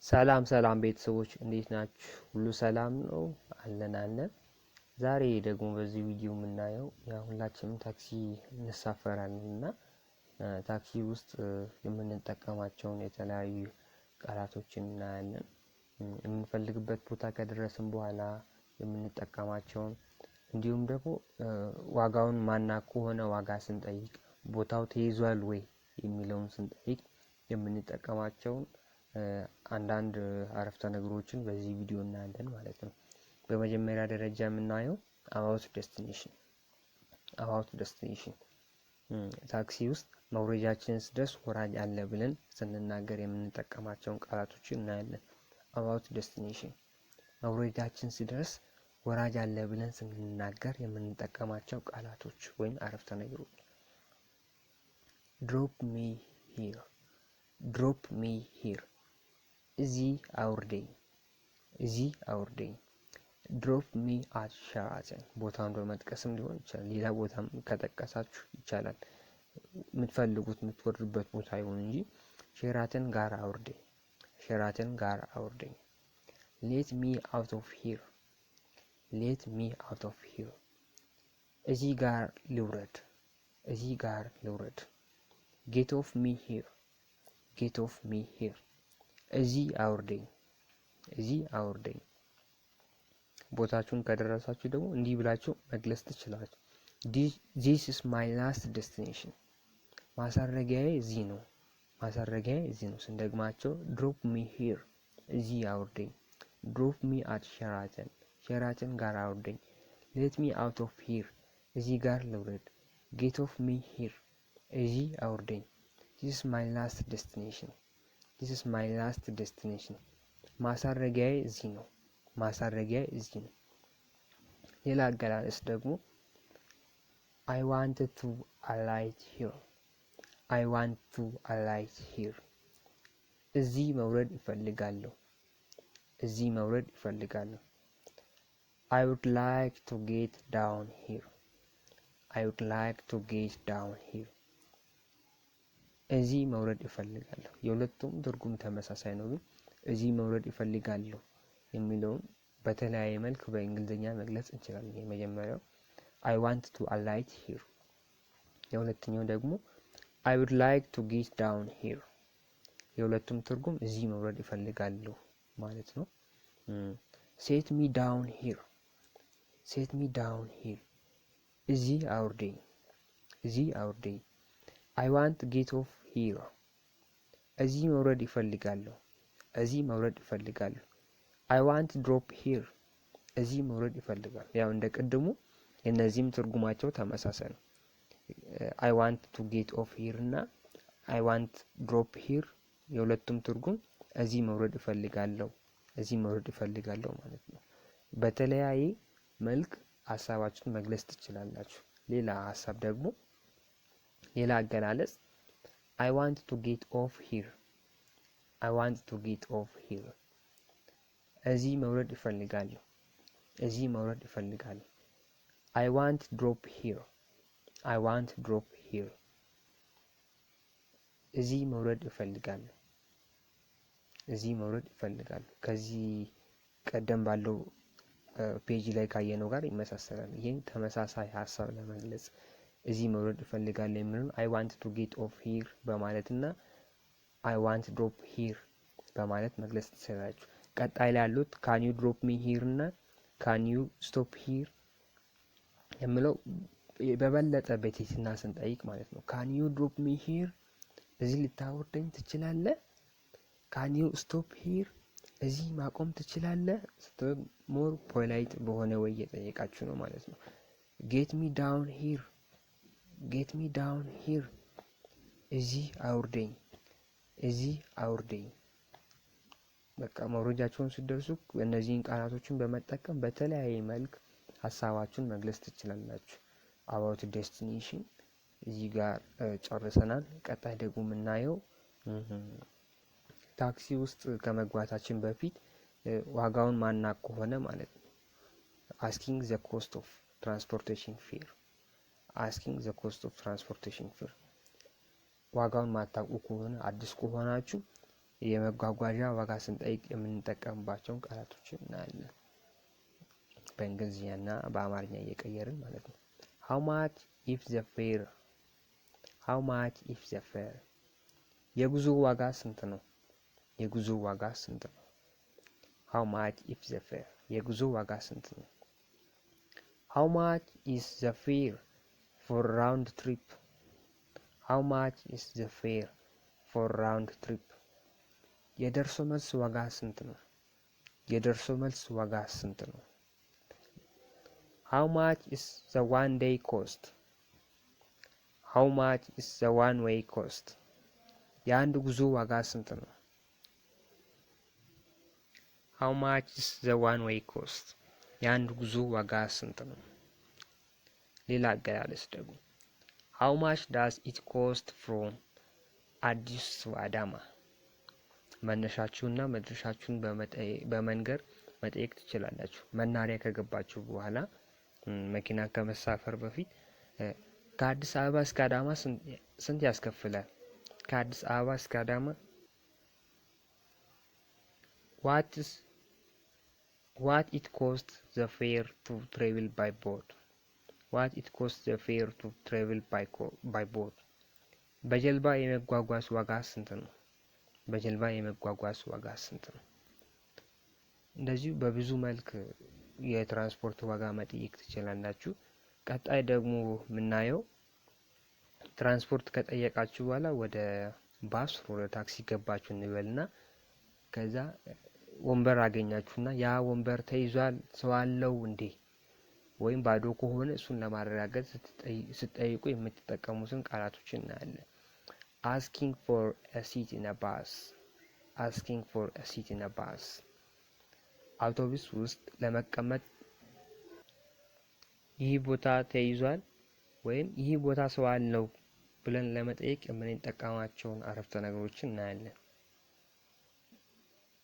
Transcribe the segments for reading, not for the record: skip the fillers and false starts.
ሰላም ቤተሰቦች እንዴት ናችሁ? ሁሉ ሰላም ነው አለን። ዛሬ ደግሞ በዚህ ቪዲዮ የምናየው ሁላችንም ታክሲ እንሳፈራለንና ታክሲ ውስጥ የምንጠቀማቸውን የተለያዩ ቃላቶችን እናያለን። የምንፈልግበት ቦታ ከደረስን በኋላ የምንጠቀማቸውን እንዲሁም ደግሞ ዋጋውን ማናቅ ከሆነ ዋጋ ስንጠይቅ ቦታው ተይዟል ወይ የሚለውን ስንጠይቅ የምንጠቀማቸውን አንዳንድ አረፍተ ነገሮችን በዚህ ቪዲዮ እናያለን ማለት ነው። በመጀመሪያ ደረጃ የምናየው about destination ታክሲ ውስጥ መውረጃችን ሲደርስ ወራጅ አለ ብለን ስንናገር የምንጠቀማቸውን ቃላቶች እናያለን። about destination መውረጃችን ሲደርስ ወራጅ አለ ብለን ስንናገር የምንጠቀማቸው ቃላቶች ወይም አረፍተ ነገሮች drop me here እዚህ አውርደኝ drop me at ሸራተን ቦታውን በመጥቀስም ሊሆን ይችላል። ሌላ ቦታም ከጠቀሳችሁ ይቻላል። የምትወርዱበት ቦታ ይሁን እንጂ ሸራተን ጋር አውርደኝ let me out of here እዚህ ጋር ልውረድ get off me here እዚህ አውርደኝ ቦታችሁን ከደረሳችሁ ደግሞ እንዲህ ብላችሁ መግለጽ ትችላላችሁ። this is my last destination ማሳረጊያዬ እዚህ ነው ስንደግማቸው drop me here እዚህ አውርደኝ drop me at ሸራተን ጋር አውርደኝ let me out of here እዚህ ጋር ልውረድ get off me here እዚህ አውርደኝ this is my last destination ማሳረጊያዬ እዚህ ነው ሌላ አገላለጽ ደግሞ I want to alight here እዚህ መውረድ እፈልጋለሁ I would like to get down here እዚህ መውረድ እፈልጋለሁ። የሁለቱም ትርጉም ተመሳሳይ ነው። ግን እዚህ መውረድ እፈልጋለሁ የሚለውን በተለያየ መልክ በእንግሊዘኛ መግለጽ እንችላለን። የመጀመሪያው I want to alight here፣ የሁለተኛው ደግሞ I would like to get down here። የሁለቱም ትርጉም እዚህ መውረድ እፈልጋለሁ ማለት ነው። set me down here እዚህ አውርደኝ I want to get off here እዚህ መውረድ እፈልጋለሁ I want to drop here እዚህ መውረድ እፈልጋለሁ። ያው እንደቀደሙ የነዚህም ትርጉማቸው ተመሳሳይ ነው። I want to get off here እና I want drop here የሁለቱም ትርጉም እዚህ መውረድ እፈልጋለሁ ማለት ነው። በተለያየ መልክ ሐሳባችሁን መግለጽ ትችላላችሁ። ሌላ ሐሳብ ደግሞ ሌላ አገላለጽ I want to get off here እዚህ መውረድ እፈልጋለሁ I want to drop here እዚህ መውረድ እፈልጋለሁ ከዚህ ቀደም ባለው ፔጅ ላይ ካየነው ጋር ይመሳሰላል። ይሄን ተመሳሳይ ሐሳብ ለመግለጽ እዚህ መውረድ እፈልጋለሁ የሚለው I want to get off here በማለትና I want to drop here በማለት መግለጽ ትችላላችሁ። ቀጣይ ላይ ያሉት can you drop me here እና can you stop here የሚለው በበለጠ በትህትና ስንጠይቅ ማለት ነው። can you drop me here እዚህ ልታወርደኝ ትችላለህ? can you stop here እዚህ ማቆም ትችላለህ? ሞር ፖላይት በሆነ ወይ እየጠየቃችሁ ነው ማለት ነው። get me down here እዚህ አውርደኝ በቃ መውረጃችሁን ሲደርሱ እነዚህን ቃላቶችን በመጠቀም በተለያየ መልክ ሐሳባችሁን መግለጽ ትችላላችሁ። about destination እዚህ ጋር ጨርሰናል። ቀጣይ ደግሞ የምናየው ታክሲ ውስጥ ከመግባታችን በፊት ዋጋውን ማናቅ ከሆነ ማለት ነው asking the cost of transportation fare ዋጋውን ማታውቁ ከሆነ አዲስ ከሆናችሁ የመጓጓዣ ዋጋ ስንጠይቅ የምንጠቀምባቸው ቃላቶች እናያለን። በእንግሊዝኛና በአማርኛ እየቀየርን ማለት ነው። how much is the fare? how much is the fare? የጉዞ ዋጋ ስንት ነው? የጉዞ ዋጋ ስንት ነው? how much is the fare? የጉዞ ዋጋ ስንት ነው? how much is the fare for round trip? how much is the fare for round trip? የደርሶ መልስ ዋጋ ስንት ነው? የደርሶ መልስ ዋጋ ስንት ነው? how much is the one day cost? how much is the one way cost? የአንድ ጉዞ ዋጋ ስንት ነው? how much is the one way cost? የአንድ ጉዞ ዋጋ ስንት ነው? ሌላ አገላለጽ ደግሞ how much does it cost from አዲስ to አዳማ? መነሻችሁና መድረሻችሁን በመንገር መጠየቅ ትችላላችሁ። መናሪያ ከገባችሁ በኋላ መኪና ከመሳፈር በፊት ከአዲስ አበባ እስከ አዳማ ስንት ያስከፍላል? ከአዲስ አበባ እስከ አዳማ what it costs the fare to travel by boat? what it costs the fare to travel by boat? በጀልባ የመጓጓዝ ዋጋ ስንት ነው? በጀልባ የመጓጓዝ ዋጋ ስንት ነው? እንደዚሁ በብዙ መልክ የትራንስፖርት ዋጋ መጠየቅ ትችላላችሁ። ቀጣይ ደግሞ የምናየው ትራንስፖርት ከጠየቃችሁ በኋላ ወደ ባስ ወደ ታክሲ ገባችሁ እንበልና ከዛ ወንበር አገኛችሁና ያ ወንበር ተይዟል ሰው አለው እንዴ ወይም ባዶ ከሆነ እሱን ለማረጋገጥ ስትጠይቁ የምትጠቀሙትን ቃላቶች እናያለን። asking for a seat in a bus. asking for a seat in a bus. አውቶቡስ ውስጥ ለመቀመጥ ይህ ቦታ ተይዟል ወይም ይህ ቦታ ሰው አለው ብለን ለመጠየቅ የምንጠቀማቸውን አረፍተ ነገሮችን እናያለን።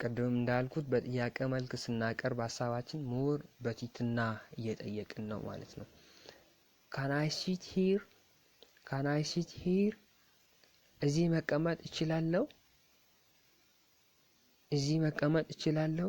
ቀደም እንዳልኩት በጥያቄ መልክ ስናቀርብ ሐሳባችን ሞር በቲትና እየጠየቅን ነው ማለት ነው። can I sit here? can I sit here? እዚህ መቀመጥ እችላለሁ? እዚህ መቀመጥ እችላለሁ?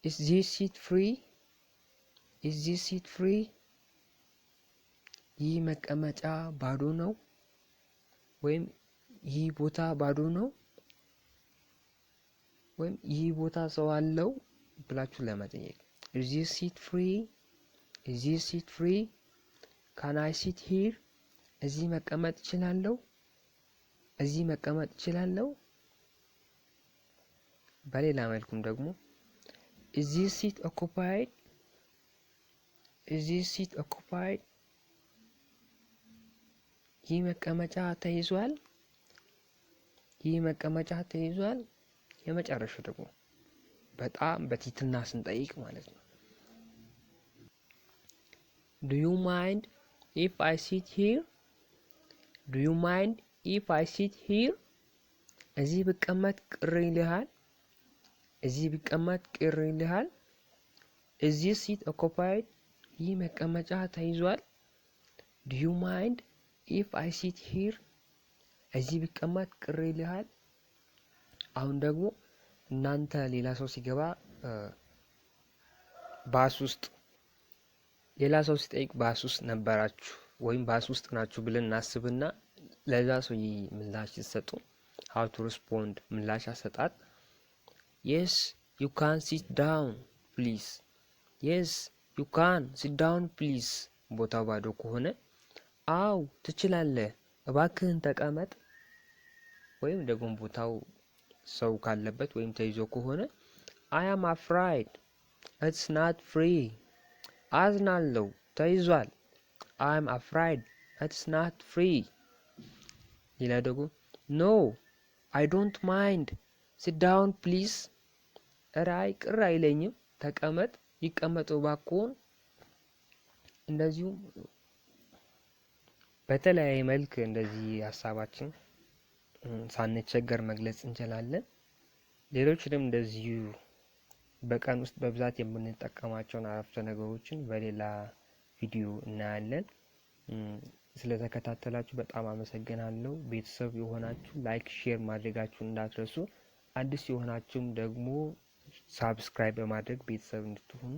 is this seat free? is this seat free? ይህ መቀመጫ ባዶ ነው ወይም ይህ ቦታ ባዶ ነው ወይም ይህ ቦታ ሰው አለው ብላችሁ ለመጠየቅ is this seat free? is this seat free? can I sit here? እዚህ መቀመጥ እችላለሁ? እዚህ መቀመጥ እችላለሁ? በሌላ መልኩም ደግሞ is this seat occupied? is this seat occupied? ይህ መቀመጫ ተይዟል? ይህ መቀመጫ ተይዟል? የመጨረሻው ደግሞ በጣም በቲትና ስንጠይቅ ማለት ነው do you mind if I sit here? do you mind if I sit here? እዚህ ብቀመጥ ቅር ይልሃል? እዚህ ብቀመጥ ቅር ይልሃል? is this seat occupied? ይህ መቀመጫ ተይዟል? do you mind if I sit here? እዚህ ብቀመጥ ቅር ይልሃል? አሁን ደግሞ እናንተ ሌላ ሰው ሲገባ ባስ ውስጥ ሌላ ሰው ሲጠይቅ ባስ ውስጥ ነበራችሁ ወይም ባስ ውስጥ ናችሁ ብለን እናስብና ለዛ ሰው ምላሽ ሲሰጡ how to respond ምላሽ አሰጣጥ yes you can sit down please. yes you can sit down please. ቦታው ባዶ ከሆነ አው ትችላለህ እባክህን ተቀመጥ ወይም ደግሞ ቦታው ሰው ካለበት ወይም ተይዞ ከሆነ I am afraid it's not free. አዝናለሁ ተይዟል I am afraid it's not free. ሌላ ደግሞ no I don't mind sit down please. ራይ ቅር አይለኝም ተቀመጥ ይቀመጡ ባክዎን። እንደዚሁም በተለያየ መልክ እንደዚህ ሐሳባችን ሳንቸገር መግለጽ እንችላለን። ሌሎችንም እንደዚሁ በቀን ውስጥ በብዛት የምንጠቀማቸውን አረፍተ ነገሮችን በሌላ ቪዲዮ እናያለን። ስለተከታተላችሁ በጣም አመሰግናለሁ። ቤተሰብ የሆናችሁ ላይክ ሼር ማድረጋችሁን እንዳትረሱ። አዲስ የሆናችሁም ደግሞ ሳብስክራይብ በማድረግ ቤተሰብ እንድትሆኑ